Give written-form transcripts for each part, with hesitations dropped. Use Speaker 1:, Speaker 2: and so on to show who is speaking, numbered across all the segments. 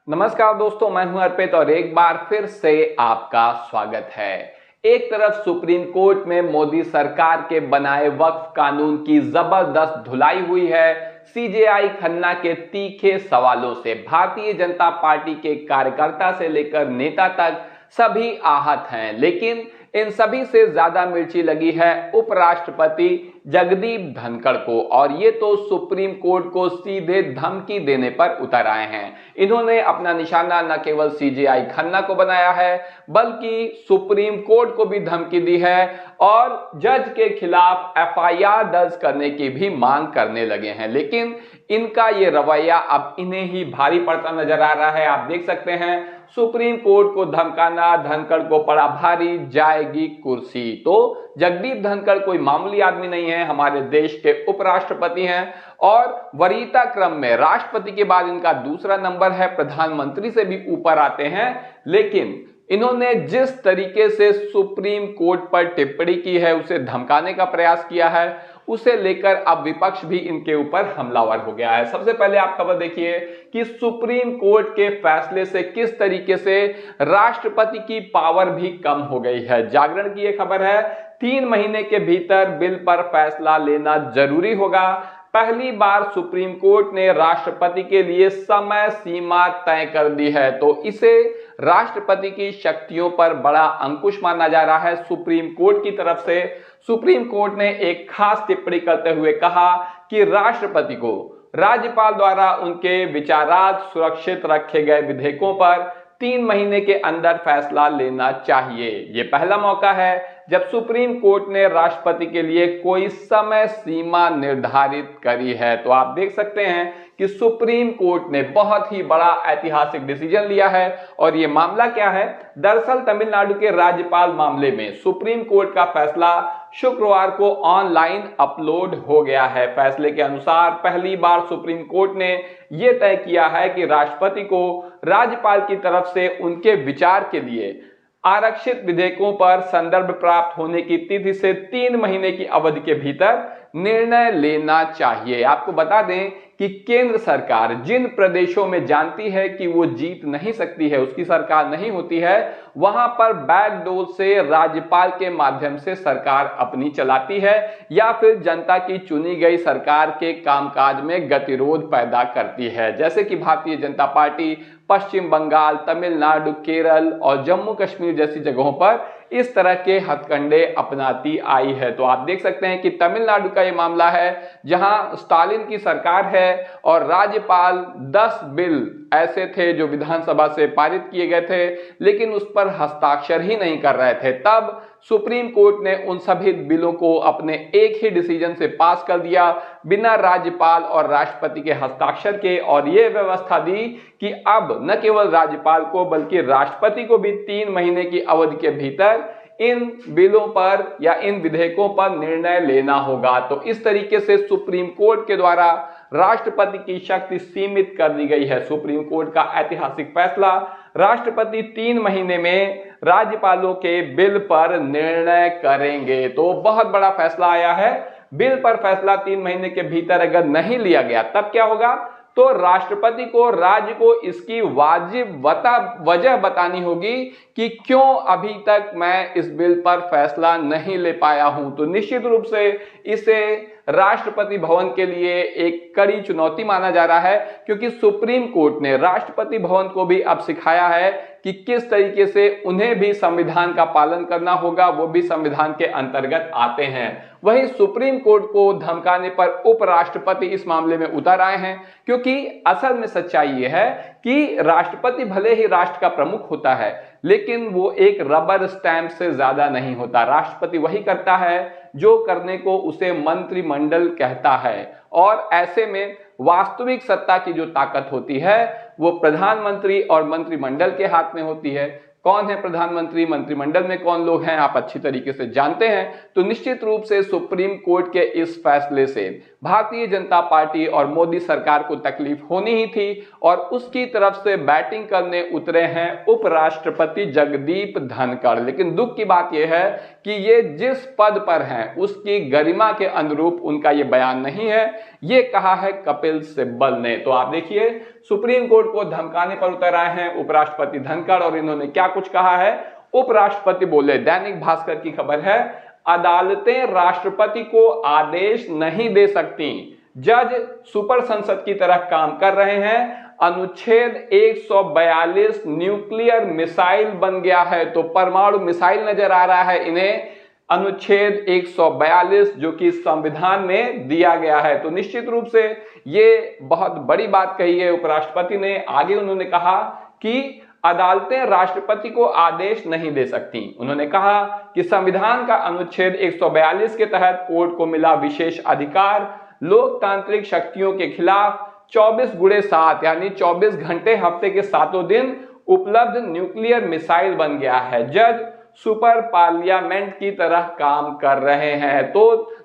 Speaker 1: नमस्कार दोस्तों, मैं हूं अर्पित और एक बार फिर से आपका स्वागत है। एक तरफ सुप्रीम कोर्ट में मोदी सरकार के बनाए वक्फ कानून की जबरदस्त धुलाई हुई है। सीजेआई खन्ना के तीखे सवालों से भारतीय जनता पार्टी के कार्यकर्ता से लेकर नेता तक सभी आहत हैं, लेकिन इन सभी से ज्यादा मिर्ची लगी है उपराष्ट्रपति जगदीप धनखड़ को, और ये तो सुप्रीम कोर्ट को सीधे धमकी देने पर उतर आए हैं। इन्होंने अपना निशाना न केवल सीजेआई खन्ना को बनाया है बल्कि सुप्रीम कोर्ट को भी धमकी दी है और जज के खिलाफ एफआईआर दर्ज करने की भी मांग करने लगे हैं। लेकिन इनका ये रवैया अब इन्हें ही भारी पड़ता नजर आ रहा है। आप देख सकते हैं, सुप्रीम कोर्ट को धमकाना धनखड़ को पड़ा भारी, जाएगी कुर्सी। तो जगदीप धनखड़ कोई मामूली आदमी नहीं है, हमारे देश के उपराष्ट्रपति हैं और वरीयता क्रम में राष्ट्रपति के बाद इनका दूसरा नंबर है, प्रधानमंत्री से भी ऊपर आते हैं। लेकिन इन्होंने जिस तरीके से सुप्रीम कोर्ट पर टिप्पणी की है, उसे धमकाने का प्रयास किया है, उसे लेकर अब विपक्ष भी इनके ऊपर हमलावर हो गया है। सबसे पहले आप खबर देखिए कि सुप्रीम कोर्ट के फैसले से किस तरीके से राष्ट्रपति की पावर भी कम हो गई है। जागरण की यह खबर है, 3 महीने के भीतर बिल पर फैसला लेना जरूरी होगा। पहली बार सुप्रीम कोर्ट ने राष्ट्रपति के लिए समय सीमा तय कर दी है, तो इसे राष्ट्रपति की शक्तियों पर बड़ा अंकुश माना जा रहा है। सुप्रीम कोर्ट की तरफ से सुप्रीम कोर्ट ने एक खास टिप्पणी करते हुए कहा कि राष्ट्रपति को राज्यपाल द्वारा उनके विचारार्थ सुरक्षित रखे गए विधेयकों पर 3 महीने के अंदर फैसला लेना चाहिए। ये पहला मौका है जब सुप्रीम कोर्ट ने राष्ट्रपति के लिए कोई समय सीमा निर्धारित करी है। तो आप देख सकते हैं कि सुप्रीम कोर्ट ने बहुत ही बड़ा ऐतिहासिक डिसीजन लिया है। और ये मामला क्या है? दरअसल तमिलनाडु के राज्यपाल मामले में सुप्रीम कोर्ट का फैसला शुक्रवार को ऑनलाइन अपलोड हो गया है। फैसले के अनुसार पहली बार सुप्रीम कोर्ट ने यह तय किया है कि राष्ट्रपति को राज्यपाल की तरफ से उनके विचार के लिए आरक्षित विधेयकों पर संदर्भ प्राप्त होने की तिथि से 3 महीने की अवधि के भीतर निर्णय लेना चाहिए। आपको बता दें कि केंद्र सरकार जिन प्रदेशों में जानती है कि वो जीत नहीं सकती है, उसकी सरकार नहीं होती है, वहां पर बैकडोर से राज्यपाल के माध्यम से सरकार अपनी चलाती है या फिर जनता की चुनी गई सरकार के कामकाज में गतिरोध पैदा करती है। जैसे कि भारतीय जनता पार्टी पश्चिम बंगाल, तमिलनाडु, केरल और जम्मू कश्मीर जैसी जगहों पर इस तरह के हथकंडे अपनाती आई है। तो आप देख सकते हैं कि तमिलनाडु का ये मामला है जहां स्टालिन की सरकार है और राज्यपाल 10 बिल ऐसे थे जो विधानसभा से पारित किए गए थे, लेकिन उस पर हस्ताक्षर ही नहीं कर रहे थे। तब सुप्रीम कोर्ट ने उन सभी बिलों को अपने एक ही डिसीजन से पास कर दिया बिना राज्यपाल और राष्ट्रपति के हस्ताक्षर के, और यह व्यवस्था दी कि अब न केवल राज्यपाल को बल्कि राष्ट्रपति को भी 3 महीने की अवधि के भीतर इन बिलों पर या इन विधेयकों पर निर्णय लेना होगा। तो इस तरीके से सुप्रीम कोर्ट के द्वारा राष्ट्रपति की शक्ति सीमित कर दी गई है। सुप्रीम कोर्ट का ऐतिहासिक फैसला, राष्ट्रपति 3 महीने में राज्यपालों के बिल पर निर्णय करेंगे। तो बहुत बड़ा फैसला आया है। बिल पर फैसला 3 महीने के भीतर अगर नहीं लिया गया तब क्या होगा? तो राष्ट्रपति को राज्य को इसकी वाजिब वजह बतानी होगी कि क्यों अभी तक मैं इस बिल पर फैसला नहीं ले पाया हूं। तो निश्चित रूप से इसे राष्ट्रपति भवन के लिए एक कड़ी चुनौती माना जा रहा है, क्योंकि सुप्रीम कोर्ट ने राष्ट्रपति भवन को भी अब सिखाया है कि किस तरीके से उन्हें भी संविधान का पालन करना होगा, वो भी संविधान के अंतर्गत आते हैं। वहीं सुप्रीम कोर्ट को धमकाने पर उपराष्ट्रपति इस मामले में उतर आए हैं, क्योंकि असल में सच्चाई यह है कि राष्ट्रपति भले ही राष्ट्र का प्रमुख होता है, लेकिन वो एक रबर स्टैंप से ज्यादा नहीं होता। राष्ट्रपति वही करता है जो करने को उसे मंत्रिमंडल कहता है, और ऐसे में वास्तविक सत्ता की जो ताकत होती है वो प्रधानमंत्री और मंत्रिमंडल के हाथ में होती है। कौन है प्रधानमंत्री, मंत्रिमंडल में कौन लोग हैं, आप अच्छी तरीके से जानते हैं। तो निश्चित रूप से सुप्रीम कोर्ट के इस फैसले से भारतीय जनता पार्टी और मोदी सरकार को तकलीफ होनी ही थी, और उसकी तरफ से बैटिंग करने उतरे हैं उपराष्ट्रपति जगदीप धनखड़। लेकिन दुख की बात यह है कि ये जिस पद पर हैं उसकी गरिमा के अनुरूप उनका ये बयान नहीं है, ये कहा है कपिल सिब्बल ने। तो आप देखिए, सुप्रीम कोर्ट को धमकाने पर उतर आए हैं उपराष्ट्रपति धनखड़। और इन्होंने क्या कुछ कहा है, उपराष्ट्रपति बोले, दैनिक भास्कर की खबर है, अदालतें राष्ट्रपति को आदेश नहीं दे सकती, जज सुपर संसद की तरह काम कर रहे हैं, अनुच्छेद 142 न्यूक्लियर मिसाइल बन गया है। तो परमाणु मिसाइल नजर आ रहा है इन्हें, अनुच्छेद 142 जो कि संविधान में दिया गया है। तो निश्चित रूप से ये बहुत बड़ी बात कही है उपराष्ट्रपति ने। आगे उन्होंने कहा कि अदालतें राष्ट्रपति को आदेश नहीं दे सकती। उन्होंने कहा कि संविधान का अनुच्छेद 142 के तहत कोर्ट को मिला विशेष अधिकार लोकतांत्रिक शक्तियों के खिलाफ 24/7 यानी 24 घंटे हफ्ते के 7 दिन उपलब्ध न्यूक्लियर मिसाइल बन गया है। जज सुपर पार्लियामेंट की तरह काम कर रहे हैं। तो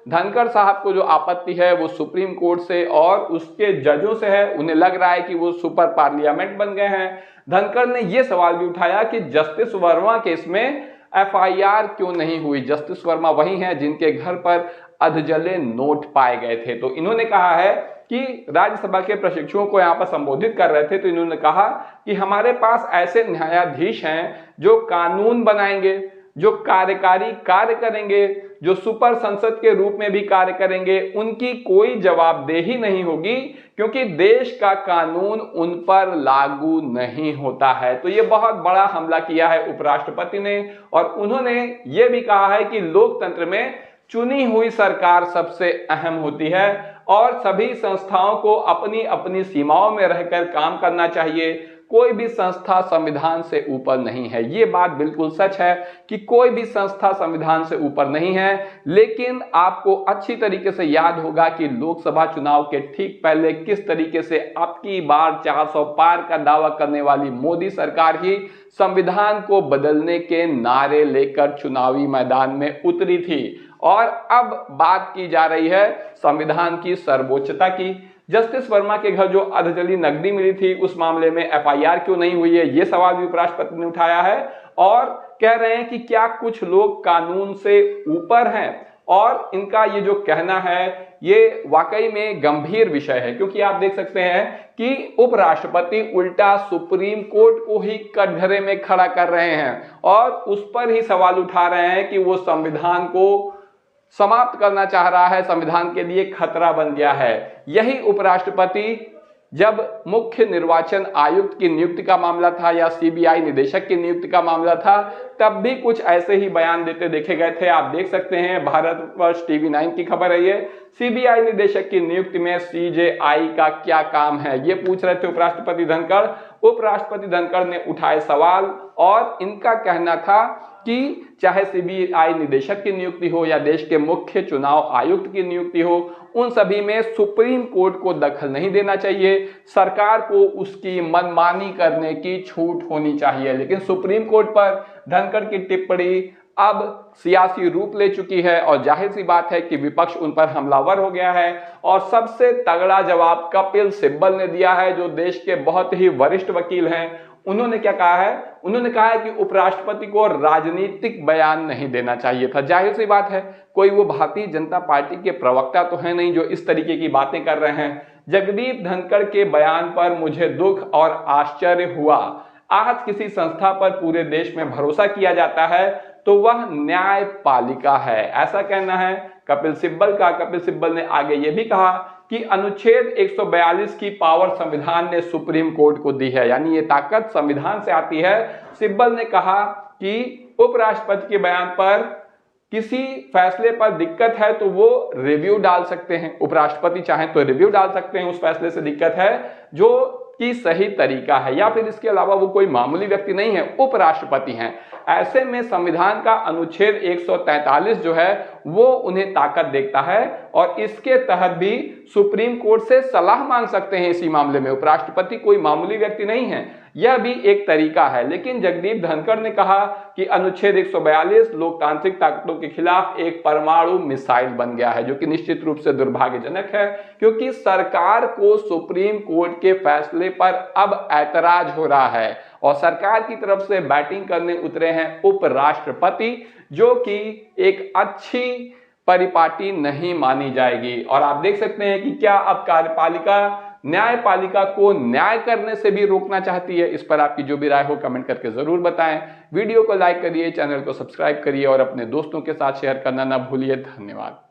Speaker 1: धनखड़ साहब को जो आपत्ति है वो सुप्रीम कोर्ट से और उसके जजों से है। उन्हें लग रहा है कि वो सुपर पार्लियामेंट बन गए हैं। धनखड़ ने यह सवाल भी उठाया कि जस्टिस वर्मा केस में एफआईआर क्यों नहीं हुई। जस्टिस वर्मा वही हैं जिनके घर पर अधजले नोट पाए गए थे। तो इन्होंने कहा है कि राज्यसभा के प्रशिक्षुओं को यहाँ पर संबोधित कर रहे थे, तो इन्होंने कहा कि हमारे पास ऐसे न्यायाधीश हैं जो कानून बनाएंगे, जो कार्यकारी कार्य करेंगे, जो सुपर संसद के रूप में भी कार्य करेंगे, उनकी कोई जवाबदेही नहीं होगी क्योंकि देश का कानून उन पर लागू नहीं होता है। तो ये बहुत बड़ा हमला किया है उपराष्ट्रपति ने। और उन्होंने ये भी कहा है कि लोकतंत्र में चुनी हुई सरकार सबसे अहम होती है और सभी संस्थाओं को अपनी अपनी सीमाओं में रहकर काम करना चाहिए। कोई भी संस्था संविधान से ऊपर नहीं है। ये बात बिल्कुल सच है कि कोई भी संस्था संविधान से ऊपर नहीं है। लेकिन आपको अच्छी तरीके से याद होगा कि लोकसभा चुनाव के ठीक पहले किस तरीके से अब की बार 400 पार का दावा करने वाली मोदी सरकार ही संविधान को बदलने के नारे लेकर चुनावी मैदान में उतरी थी। और अब बात की जा रही है संविधान की सर्वोच्चता की। जस्टिस वर्मा के घर जो अधजली नकदी मिली थी उस मामले में एफआईआर क्यों नहीं हुई है, ये सवाल भी उपराष्ट्रपति ने उठाया है। और कह रहे हैं कि क्या कुछ लोग कानून से ऊपर हैं। और इनका ये जो कहना है ये वाकई में गंभीर विषय है, क्योंकि आप देख सकते हैं कि उपराष्ट्रपति उल्टा सुप्रीम कोर्ट को ही कटघरे में खड़ा कर रहे हैं और उस पर ही सवाल उठा रहे हैं कि वो संविधान को समाप्त करना चाह रहा है, संविधान के लिए खतरा बन गया है। यही उपराष्ट्रपति जब मुख्य निर्वाचन आयुक्त की नियुक्ति का मामला था या सीबीआई निदेशक की नियुक्ति का मामला था, तब भी कुछ ऐसे ही बयान देते देखे गए थे। आप देख सकते हैं, भारतवर्ष टीवी 9 की खबर है ये। सीबीआई निदेशक की नियुक्ति में सीजेआई का क्या काम है, ये पूछ रहे थे उपराष्ट्रपति धनखड़। उपराष्ट्रपति धनखड़ ने उठाए सवाल और इनका कहना था कि चाहे सीबीआई निदेशक की नियुक्ति हो या देश के मुख्य चुनाव आयुक्त की नियुक्ति हो, उन सभी में सुप्रीम कोर्ट को दखल नहीं देना चाहिए। सरकार को उसकी मनमानी करने की छूट होनी चाहिए। लेकिन सुप्रीम कोर्ट पर धनखड़ की टिप्पणी अब सियासी रूप ले चुकी है और जाहिर सी बात है कि विपक्ष उन पर हमलावर हो गया है। और सबसे तगड़ा जवाब कपिल सिब्बल ने दिया है, जो देश के बहुत ही वरिष्ठ वकील हैं। उन्होंने क्या कहा है, उन्होंने कहा है कि उपराष्ट्रपति को राजनीतिक बयान नहीं देना चाहिए था। जाहिर सी बात है, कोई वो भारतीय जनता पार्टी के प्रवक्ता तो है नहीं जो इस तरीके की बातें कर रहे हैं। जगदीप धनखड़ के बयान पर मुझे दुख और आश्चर्य हुआ। आज किसी संस्था पर पूरे देश में भरोसा किया जाता है तो वह न्यायपालिका है, ऐसा कहना है कपिल सिब्बल का। कपिल सिब्बल ने आगे ये भी कहा कि अनुच्छेद 142 की पावर संविधान ने सुप्रीम कोर्ट को दी है, यानी ये ताकत संविधान से आती है। सिब्बल ने कहा कि उपराष्ट्रपति के बयान पर किसी फैसले पर दिक्कत है तो वो रिव्यू डाल सकते हैं, उपराष्ट्रपति चाहें तो रिव्यू डाल सकते हैं उस फैसले से दिक्कत है जो कि सही तरीका है, या फिर इसके अलावा वो कोई मामूली व्यक्ति नहीं है, उपराष्ट्रपति हैं। ऐसे में संविधान का अनुच्छेद 143 जो है वो उन्हें ताकत देखता है और इसके तहत भी सुप्रीम कोर्ट से सलाह मांग सकते हैं इसी मामले में। उपराष्ट्रपति कोई मामूली व्यक्ति नहीं है, यह भी एक तरीका है। लेकिन जगदीप धनखड़ ने कहा कि अनुच्छेद 142 लोकतांत्रिक ताकतों के खिलाफ एक परमाणु मिसाइल बन गया है, जो कि निश्चित रूप से दुर्भाग्यजनक है, क्योंकि सरकार को सुप्रीम कोर्ट के फैसले पर अब ऐतराज हो रहा है और सरकार की तरफ से बैटिंग करने उतरे हैं उपराष्ट्रपति, जो कि एक अच्छी परिपाटी नहीं मानी जाएगी। और आप देख सकते हैं कि क्या अब कार्यपालिका न्यायपालिका को न्याय करने से भी रोकना चाहती है? इस पर आपकी जो भी राय हो कमेंट करके जरूर बताएं। वीडियो को लाइक करिए, चैनल को सब्सक्राइब करिए और अपने दोस्तों के साथ शेयर करना ना भूलिए। धन्यवाद।